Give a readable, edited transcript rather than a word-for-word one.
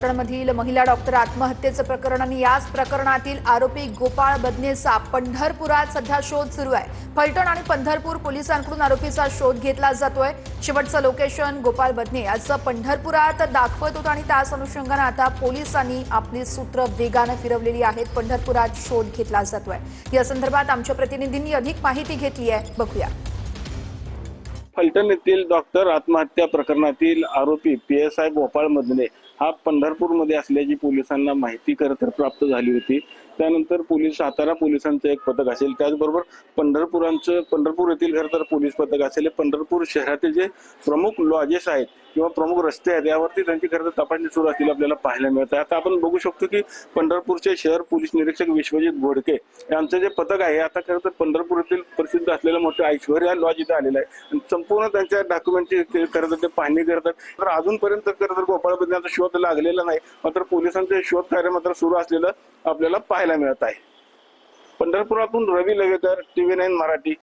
मधील महिला डॉक्टर आत्महत्येचं प्रकरण आणि याच प्रकरणातील आरोपी गोपाळ बदनेचा पंढरपुरात सध्या शोध सुरू आहे। फलटण आणि पंढरपूर पोलिसांकडून आरोपीचा शोध घेतला जातोय। शेवटचं लोकेशन गोपाळ बदने याचं पंढरपुरात दाखवत होतं आणि त्याच अनुषंगाने आता पोलिसांनी आपली सूत्र वेगाने फिरवलेली आहेत। पंढरपुरात शोध घेतला जातोय। या संदर्भात आमच्या प्रतिनिधींनी अधिक माहिती घेतली आहे, बघूया। फलटण येथील डॉक्टर आत्महत्या प्रकरणातील आरोपी PSI गोपाळ बदने हा पंढरपूरमध्ये असल्याची पोलिसांना माहिती खरं प्राप्त झाली होती। त्यानंतर सातारा पोलिसांचं एक पथक असेल, त्याचबरोबर पंढरपूर येथील खरं पोलीस पथक असेल, पंढरपूर शहरातील जे प्रमुख लॉजेस आहेत किंवा प्रमुख रस्ते आहेत यावरती त्यांची खरं तपासणी सुरू असलेली आपल्याला पाहायला मिळत आहे। आता आपण बघू शकतो की पंढरपूरचे शहर पोलीस निरीक्षक विश्वजित घोडके यांचं जे पथक आहे आता खरं पंढरपूर येथील प्रसिद्ध असलेलं मोठं ऐश्वर्या लॉज इथे आलेलं आहे आणि संपूर्ण त्यांच्या डॉक्युमेंटची ते पाहणी करतात। तर अजूनपर्यंत गोपाळ बदनेचा शोध लागलेला नाही, मात्र पोलिसांचे शोध कार्य मात्र सुरू असलेलं आपल्याला पाहायला मिळत आहे। पंढरपुरातून रवी लवेकर, TV9 मराठी।